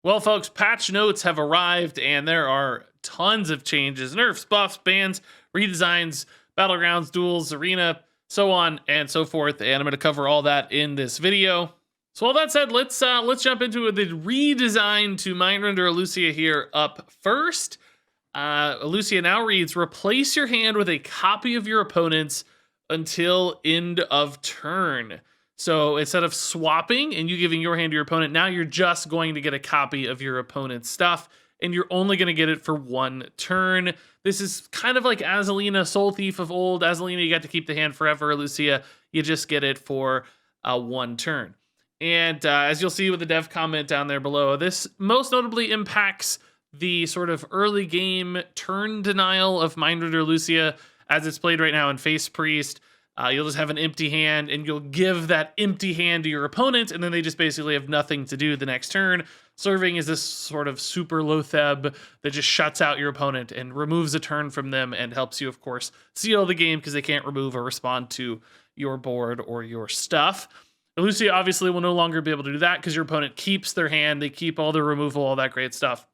Well, folks, patch notes have arrived, and there are tons of changes: nerfs, buffs, bans, redesigns, battlegrounds, duels, arena, so on and so forth. And I'm going to cover all that in this video. So, all that said, let's jump into the redesign to Mindrender Elucia here up first. Elucia now reads: replace your hand with a copy of your opponent's until end of turn. So instead of swapping and you giving your hand to your opponent, now you're just going to get a copy of your opponent's stuff, and you're only going to get it for one turn. This is kind of like Azalina, Soul Thief of old. Azalina, you got to keep the hand forever. Lucia, you just get it for one turn. And as you'll see with the dev comment down there below, this most notably impacts the sort of early game turn denial of Mindrender Elucia as it's played right now in Face Priest. You'll just have an empty hand, and you'll give that empty hand to your opponent, and then they just basically have nothing to do the next turn, serving as this sort of super Lotheb that just shuts out your opponent and removes a turn from them and helps you, of course, seal the game because they can't remove or respond to your board or your stuff. Elucia obviously will no longer be able to do that because your opponent keeps their hand, they keep all the removal, all that great stuff.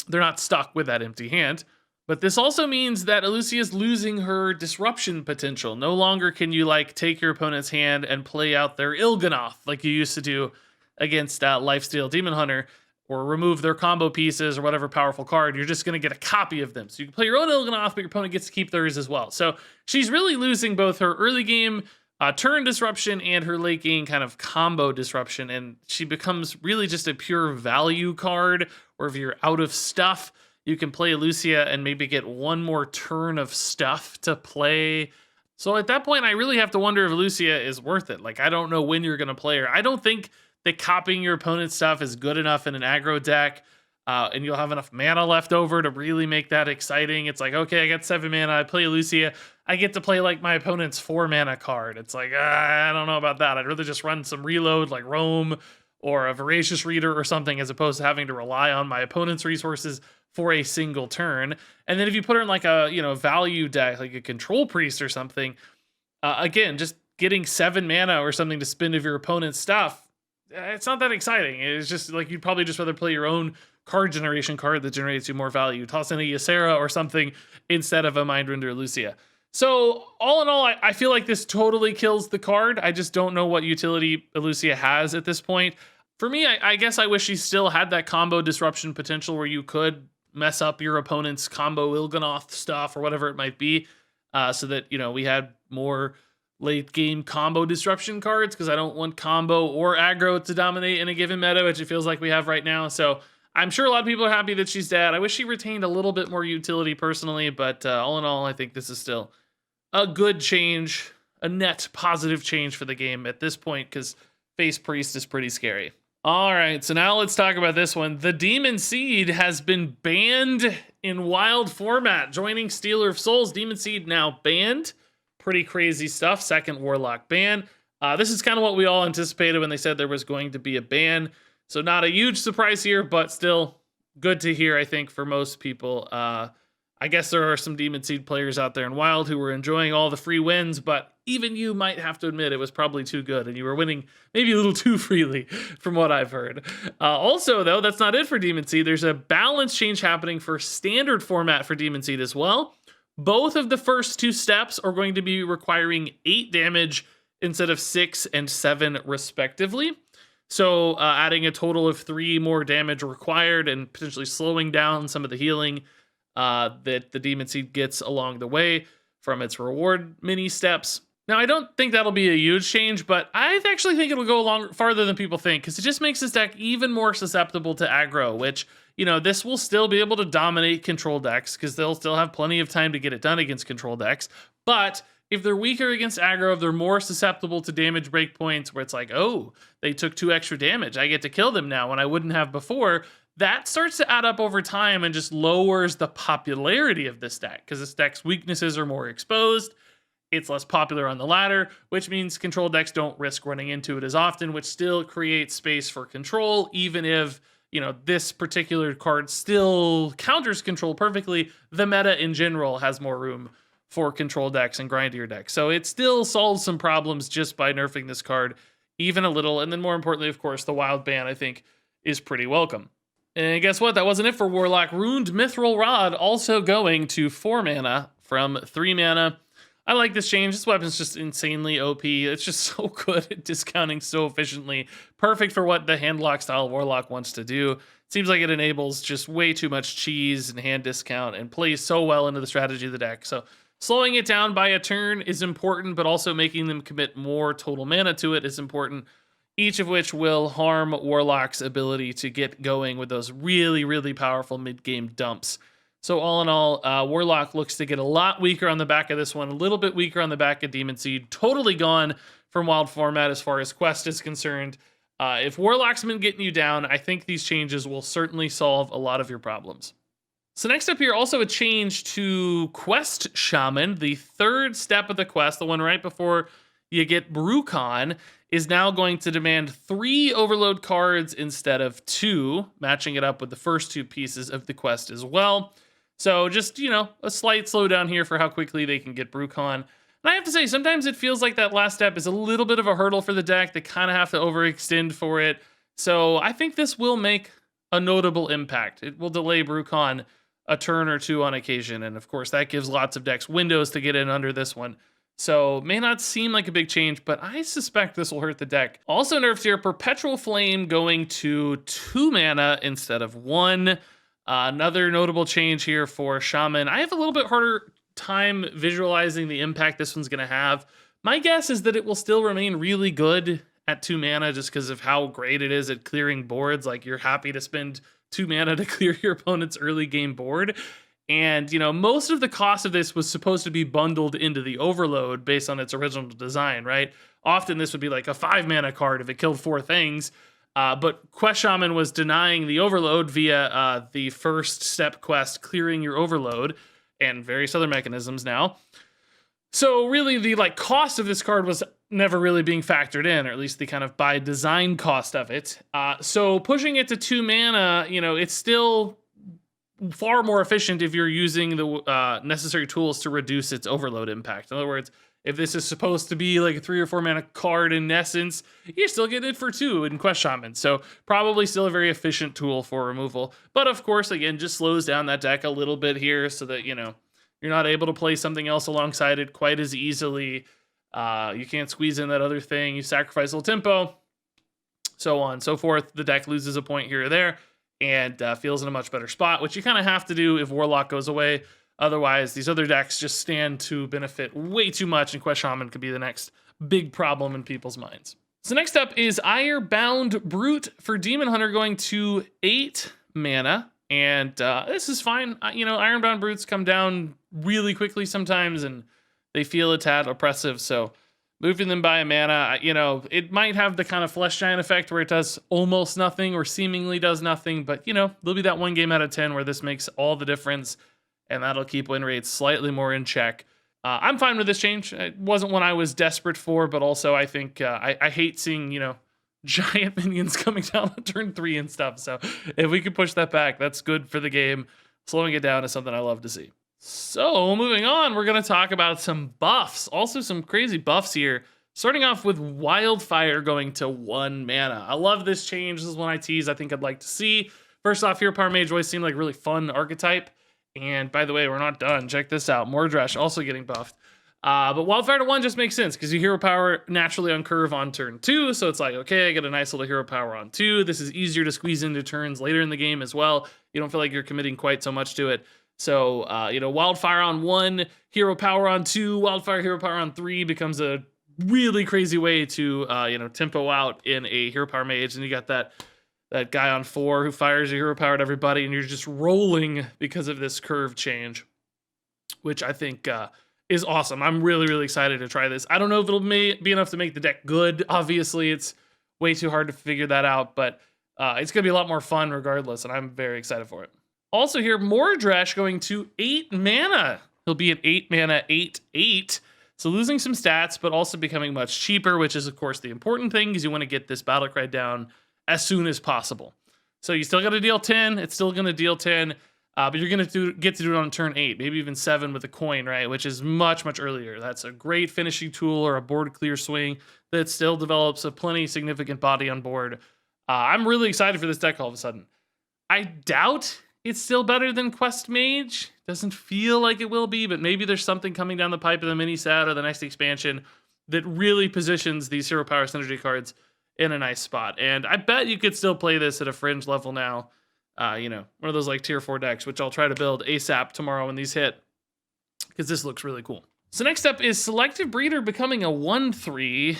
They're not stuck with that empty hand. But this also means that Elucia is losing her disruption potential. No longer can you take your opponent's hand and play out their Il'gynoth like you used to do against Lifesteal Demon Hunter, or remove their combo pieces or whatever powerful card. You're just going to get a copy of them. So you can play your own Il'gynoth, but your opponent gets to keep theirs as well. So she's really losing both her early game turn disruption and her late game kind of combo disruption, and she becomes really just a pure value card, or if you're out of stuff, you can play Elucia and maybe get one more turn of stuff to play. So at that point, I really have to wonder if Elucia is worth it. I don't know when you're going to play her. I don't think that copying your opponent's stuff is good enough in an aggro deck, and you'll have enough mana left over to really make that exciting. It's okay, I got 7 mana, I play Elucia, I get to play my opponent's 4 mana card. It's I don't know about that. I'd rather just run some reload like Roam or a Voracious Reader or something, as opposed to having to rely on my opponent's resources for a single turn. And then if you put her in a value deck, like a Control Priest or something, again, just getting 7 mana or something to spend of your opponent's stuff, it's not that exciting. It's just you'd probably just rather play your own card generation card that generates you more value. Toss in a Ysera or something instead of a Mindrender Elucia. So all in all, I feel like this totally kills the card. I just don't know what utility Elucia has at this point. For me, I guess I wish she still had that combo disruption potential where you could mess up your opponent's combo Il'gynoth stuff or whatever it might be, so that we had more late game combo disruption cards, because I don't want combo or aggro to dominate in a given meta, which it feels like we have right now. So I'm sure a lot of people are happy that she's dead. I wish she retained a little bit more utility personally, but all in all, I think this is still a good change, a net positive change for the game at this point, because Face Priest is pretty scary. All right, so now let's talk about this one. The Demon Seed has been banned in wild format. Joining Stealer of Souls, Demon Seed now banned. Pretty crazy stuff. Second Warlock ban. This is kind of what we all anticipated when they said there was going to be a ban. So not a huge surprise here, but still good to hear, I think, for most people. I guess there are some Demon Seed players out there in Wild who were enjoying all the free wins, but even you might have to admit it was probably too good, and you were winning maybe a little too freely from what I've heard. Also, though, that's not it for Demon Seed. There's a balance change happening for standard format for Demon Seed as well. Both of the first 2 steps are going to be requiring 8 damage instead of 6 and 7 respectively. So adding a total of 3 more damage required, and potentially slowing down some of the healing that the Demon Seed gets along the way from its reward mini steps. Now, I don't think that'll be a huge change, but I actually think it'll go farther than people think, because it just makes this deck even more susceptible to aggro, which, this will still be able to dominate control decks, because they'll still have plenty of time to get it done against control decks. But if they're weaker against aggro, if they're more susceptible to damage breakpoints, where it's oh, they took 2 extra damage, I get to kill them now when I wouldn't have before, that starts to add up over time and just lowers the popularity of this deck, because this deck's weaknesses are more exposed. It's less popular on the ladder, which means control decks don't risk running into it as often, which still creates space for control, even if, this particular card still counters control perfectly. The meta in general has more room for control decks and grindier decks. So it still solves some problems just by nerfing this card even a little. And then more importantly, of course, the wild ban, I think, is pretty welcome. And guess what? That wasn't it for Warlock. Ruined Mithril Rod also going to 4 mana from 3 mana. I like this change. This weapon's just insanely OP. It's just so good at discounting so efficiently. Perfect for what the handlock style Warlock wants to do. Seems like it enables just way too much cheese and hand discount and plays so well into the strategy of the deck. So slowing it down by a turn is important, but also making them commit more total mana to it is important. Each of which will harm Warlock's ability to get going with those really, really powerful mid-game dumps. So all in all, Warlock looks to get a lot weaker on the back of this one, a little bit weaker on the back of Demon Seed. Totally gone from Wild format as far as Quest is concerned. If Warlock's been getting you down, I think these changes will certainly solve a lot of your problems. So next up here, also a change to Quest Shaman. The third step of the quest, the one right before you get Brucon, is now going to demand 3 overload cards instead of 2, matching it up with the first 2 pieces of the quest as well. So just, a slight slowdown here for how quickly they can get Brucon. And I have to say, sometimes it feels like that last step is a little bit of a hurdle for the deck. They kind of have to overextend for it. So I think this will make a notable impact. It will delay Brucon a turn or 2 on occasion. And of course, that gives lots of decks windows to get in under this one. So may not seem like a big change, but I suspect this will hurt the deck. Also nerfs here, Perpetual Flame going to 2 mana instead of 1. Another notable change here for Shaman. I have a little bit harder time visualizing the impact this one's going to have. My guess is that it will still remain really good at 2 mana just because of how great it is at clearing boards. Like, you're happy to spend 2 mana to clear your opponent's early game board. And, most of the cost of this was supposed to be bundled into the overload based on its original design, right? Often this would be like a 5 mana card if it killed 4 things. But Quest Shaman was denying the overload via the first step quest, clearing your overload, and various other mechanisms now. So really the cost of this card was never really being factored in, or at least the kind of by design cost of it. So pushing it to 2 mana, it's still far more efficient if you're using the necessary tools to reduce its overload impact. In other words, if this is supposed to be like a 3 or 4 mana card in essence, you're still getting it for 2 in Quest Shaman. So probably still a very efficient tool for removal. But of course, again, just slows down that deck a little bit here so that, you're not able to play something else alongside it quite as easily. You can't squeeze in that other thing. You sacrifice a little tempo, so on and so forth. The deck loses a point here or there and feels in a much better spot, which you kind of have to do if Warlock goes away. Otherwise, these other decks just stand to benefit way too much, and Quest Shaman could be the next big problem in people's minds. So next up is Irebound Brute for Demon Hunter going to 8 mana, and this is fine. Ironbound Brutes come down really quickly sometimes, and they feel a tad oppressive, so moving them by a mana, it might have the kind of Flesh Giant effect where it does almost nothing or seemingly does nothing, but, there'll be that 1 game out of 10 where this makes all the difference, and that'll keep win rates slightly more in check. I'm fine with this change. It wasn't one I was desperate for, but also I think I hate seeing, giant minions coming down on turn 3 and stuff, so if we could push that back, that's good for the game. Slowing it down is something I love to see. So moving on, we're going to talk about some buffs. Also some crazy buffs here. Starting off with Wildfire going to 1 mana. I love this change. This is one I tease I think I'd like to see. First off, Hero Power Mage always seemed like a really fun archetype. And by the way, we're not done. Check this out. Mordresh also getting buffed. But Wildfire to 1 just makes sense because you Hero Power naturally on curve on turn 2. So it's like, okay, I get a nice little Hero Power on 2. This is easier to squeeze into turns later in the game as well. You don't feel like you're committing quite so much to it. So, Wildfire on 1, Hero Power on 2, Wildfire Hero Power on 3 becomes a really crazy way to, tempo out in a Hero Power Mage. And you got that guy on 4 who fires a Hero Power at everybody, and you're just rolling because of this curve change, which I think is awesome. I'm really, really excited to try this. I don't know if it'll be enough to make the deck good. Obviously, it's way too hard to figure that out, but it's going to be a lot more fun regardless, and I'm very excited for it. Also here, Mordresh going to 8 mana. He'll be an 8 mana, 8/8. So losing some stats, but also becoming much cheaper, which is, of course, the important thing, because you want to get this battle cry down as soon as possible. So you still got to deal 10. It's still going to deal 10, but you're going to get to do it on turn 8, maybe even 7 with a coin, right? Which is much, much earlier. That's a great finishing tool or a board clear swing that still develops a plenty significant body on board. I'm really excited for this deck all of a sudden. I doubt it's still better than Quest Mage. Doesn't feel like it will be, but maybe there's something coming down the pipe of the mini set or the next expansion that really positions these Hero Power Synergy cards in a nice spot. And I bet you could still play this at a fringe level now. You know, one of those like tier 4 decks, which I'll try to build ASAP tomorrow when these hit, because this looks really cool. So next up is Selective Breeder becoming a 1/3.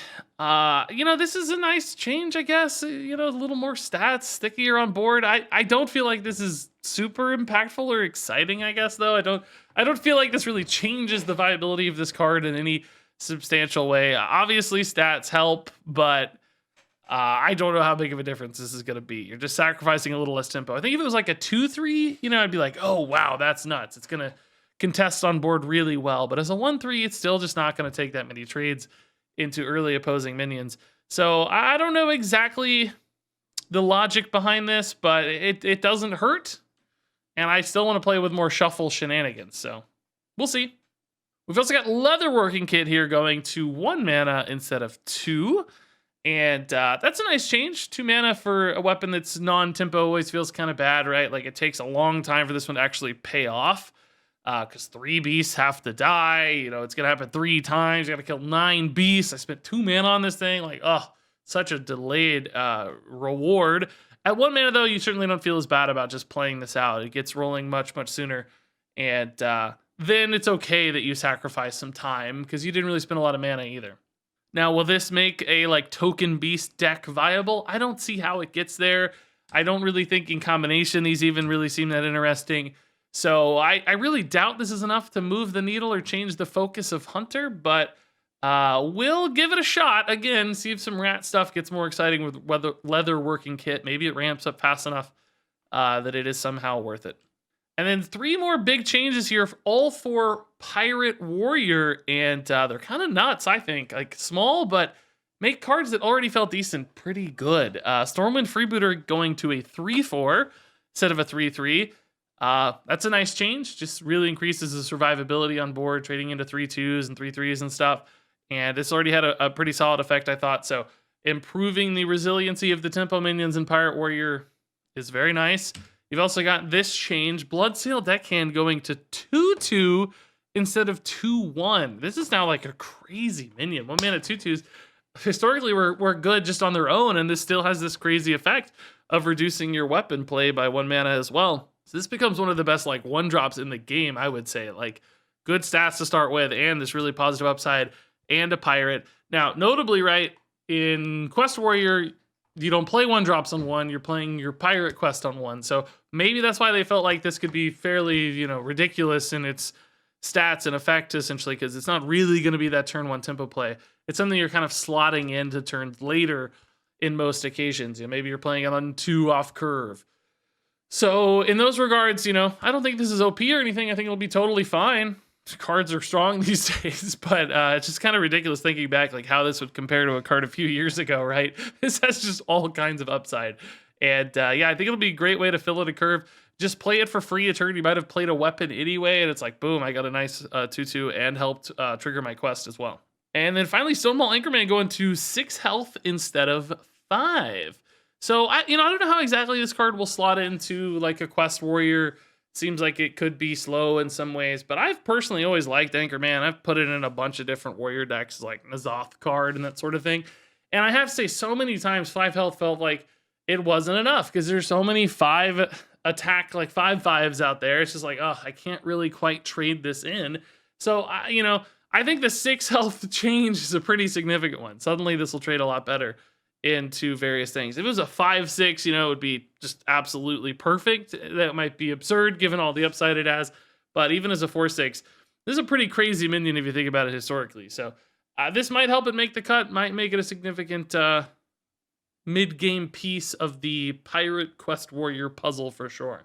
You know, this is a nice change, I guess. You know, a little more stats, stickier on board. I don't feel like this is super impactful or exciting, I guess, though. I don't feel like this really changes the viability of this card in any substantial way. Obviously, stats help, but I don't know how big of a difference this is going to be. You're just sacrificing a little less tempo. I think if it was like a 2/3, you know, I'd be like, oh, wow, that's nuts. It's going to contest on board really well. But as a 1/3, it's still just not going to take that many trades into early opposing minions. So I don't know exactly the logic behind this, but it doesn't hurt. And I still want to play with more shuffle shenanigans. So we'll see. We've also got Leatherworking Kit here going to 1 mana instead of 2. And that's a nice change. 2 mana for a weapon that's non-tempo always feels kind of bad, right? Like it takes a long time for this one to actually pay off. Because 3 beasts have to die. You know, it's going to happen 3 times. You got to kill 9 beasts. I spent 2 mana on this thing. Like, oh, such a delayed reward. At 1 mana, though, you certainly don't feel as bad about just playing this out. It gets rolling much, much sooner. And then it's okay that you sacrifice some time because you didn't really spend a lot of mana either. Now, will this make a like token beast deck viable? I don't see how it gets there. I don't really think in combination these even really seem that interesting. So I really doubt this is enough to move the needle or change the focus of Hunter, but we'll give it a shot. Again, see if some rat stuff gets more exciting with Leatherworking Kit. Maybe it ramps up fast enough that it is somehow worth it. And then 3 more big changes here, all for Pirate Warrior, and they're kind of nuts, I think. Like, small, but make cards that already felt decent pretty good. Stormwind Freebooter going to a 3/4 instead of a 3/3. That's a nice change. Just really increases the survivability on board, trading into 3/2s and 3/3s and stuff. And this already had a pretty solid effect, I thought. So improving the resiliency of the tempo minions in Pirate Warrior is very nice. You've also got this change, Bloodsail Deckhand going to 2/2 instead of 2/1. This is now like a crazy minion. 1 mana 2/2s historically were good just on their own, and this still has this crazy effect of reducing your weapon play by 1 mana as well. So this becomes one of the best like 1-drops in the game, I would say. Like good stats to start with, and this really positive upside, and a pirate. Now, notably, right, in Quest Warrior, you don't play 1-drops on 1, you're playing your pirate quest on 1. So maybe that's why they felt like this could be fairly, you know, ridiculous in its stats and effect, essentially, because it's not really going to be that turn 1 tempo play. It's something you're kind of slotting into turns later in most occasions. You know, maybe you're playing it on 2 off curve. So in those regards, you know, I don't think this is OP or anything. I think it'll be totally fine. Cards are strong these days, but it's just kind of ridiculous thinking back, like how this would compare to a card a few years ago, right? This has just all kinds of upside. And yeah, I think it'll be a great way to fill in a curve. Just play it for free a turn. You might have played a weapon anyway, and it's like, boom, I got a nice 2/2 and helped trigger my quest as well. And then finally, Stonewall Anchorman going to 6 health instead of 5. So I don't know how exactly this card will slot into like a Quest Warrior. Seems like it could be slow in some ways, but I've personally always liked Anchorman. I've put it in a bunch of different Warrior decks, like N'Zoth card and that sort of thing. And I have to say, so many times 5 health felt like it wasn't enough because there's so many 5 attack, like 5/5s out there. It's just like, oh, I can't really quite trade this in. So, I think the 6 health change is a pretty significant one. Suddenly this will trade a lot better into various things. If it was a 5/6, it would be just absolutely perfect. That might be absurd given all the upside it has. But even as a 4/6, this is a pretty crazy minion if you think about it historically. So this might help it make the cut, might make it a significant mid-game piece of the Pirate Quest Warrior puzzle for sure.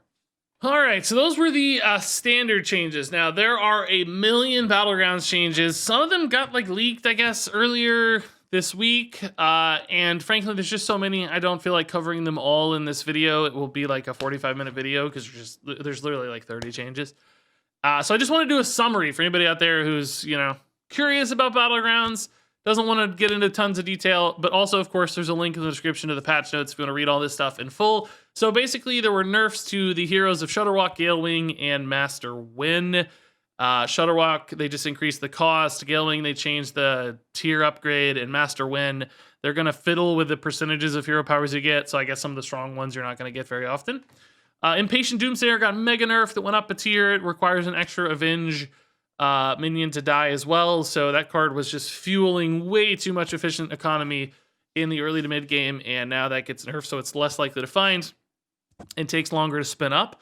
All right, so those were the standard changes. Now, there are a million Battlegrounds changes. Some of them got like leaked, I guess, earlier this week, and frankly, there's just so many, I don't feel like covering them all in this video. It will be like a 45-minute video because there's literally like 30 changes. So I just want to do a summary for anybody out there who's, curious about Battlegrounds, doesn't want to get into tons of detail, but also, of course, there's a link in the description to the patch notes if you want to read all this stuff in full. So basically, there were nerfs to the heroes of Shutterwalk, Galewing, and Master Win. Shutterwalk, they just increased the cost. Galewing, they changed the tier upgrade. And Master Win, they're going to fiddle with the percentages of hero powers you get. So I guess some of the strong ones you're not going to get very often. Impatient Doomsayer got mega nerf that went up a tier. It requires an extra Avenge minion to die as well. So that card was just fueling way too much efficient economy in the early to mid game. And now that gets nerfed, so it's less likely to find and takes longer to spin up.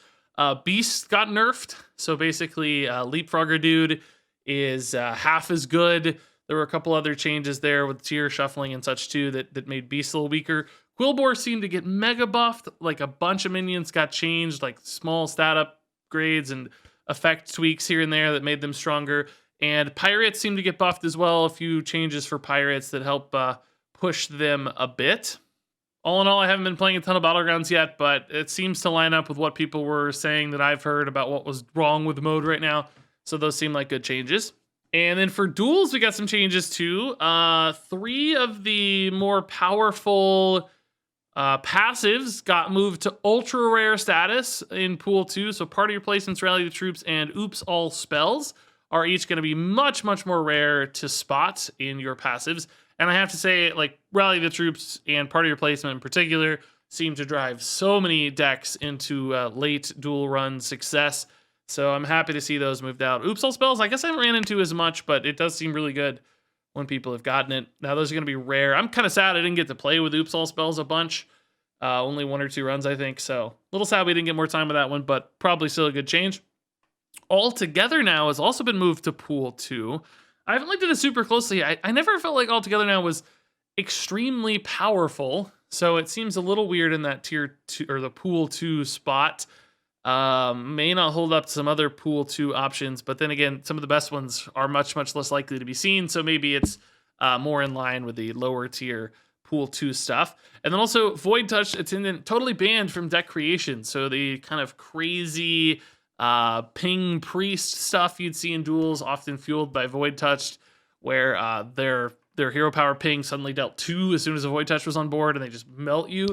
Beast got nerfed. So basically, Leapfrogger Dude is half as good. There were a couple other changes there with tier shuffling and such too that made Beast a little weaker. Quillbore seemed to get mega buffed. Like a bunch of minions got changed, like small stat upgrades and effect tweaks here and there that made them stronger. And Pirates seemed to get buffed as well. A few changes for Pirates that help push them a bit. All in all, I haven't been playing a ton of Battlegrounds yet, but it seems to line up with what people were saying that I've heard about what was wrong with the mode right now. So those seem like good changes. And then for duels, we got some changes too. 3 of the more powerful passives got moved to ultra rare status in Pool 2. So Party Replacements, Rally the Troops, and Oops All Spells are each going to be much, much more rare to spot in your passives. And I have to say, like, Rally the Troops and Party Replacement in particular seem to drive so many decks into late duel run success. So I'm happy to see those moved out. Oops All Spells, I guess I haven't ran into as much, but it does seem really good when people have gotten it. Now, those are going to be rare. I'm kind of sad I didn't get to play with Oops All Spells a bunch. Only 1 or 2 runs, I think. So a little sad we didn't get more time with that one, but probably still a good change. Altogether Now has also been moved to Pool 2. I haven't looked at it super closely. I never felt like Altogether Now was extremely powerful. So it seems a little weird in that tier 2 or the Pool 2 spot. May not hold up to some other Pool 2 options, but then again, some of the best ones are much, much less likely to be seen. So maybe it's more in line with the lower tier Pool 2 stuff. And then also Void Touch Attendant totally banned from deck creation. So the kind of crazy ping priest stuff you'd see in duels, often fueled by Void Touch, where their hero power ping suddenly dealt 2 as soon as a Void Touch was on board, and they just melt you.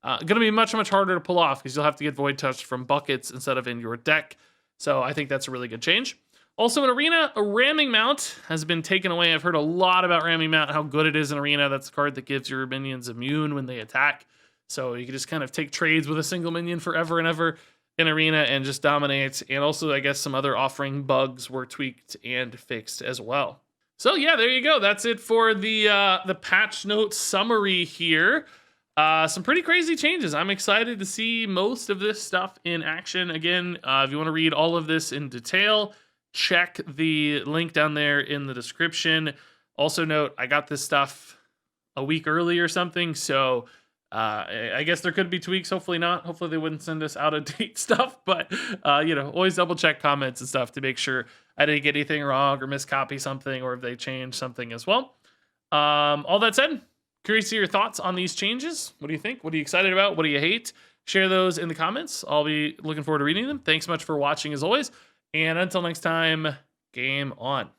Going to be much, much harder to pull off because you'll have to get Void Touch from buckets instead of in your deck. So I think that's a really good change. Also in Arena, a Ramming Mount has been taken away. I've heard a lot about Ramming Mount, how good it is in Arena. That's a card that gives your minions immune when they attack. So you can just kind of take trades with a single minion forever and ever in Arena and just dominate. And also, I guess some other offering bugs were tweaked and fixed as well. So yeah, there you go. That's it for the patch note summary here. Some pretty crazy changes. I'm excited to see most of this stuff in action. Again, if you want to read all of this in detail, check the link down there in the description. Also note, I got this stuff a week early or something, so I guess there could be tweaks. Hopefully not. Hopefully they wouldn't send us out of date stuff, but always double check comments and stuff to make sure I didn't get anything wrong or miscopy something or if they changed something as well. All that said, curious to hear your thoughts on these changes. What do you think? What are you excited about? What do you hate? Share those in the comments. I'll be looking forward to reading them. Thanks so much for watching as always. And until next time, game on.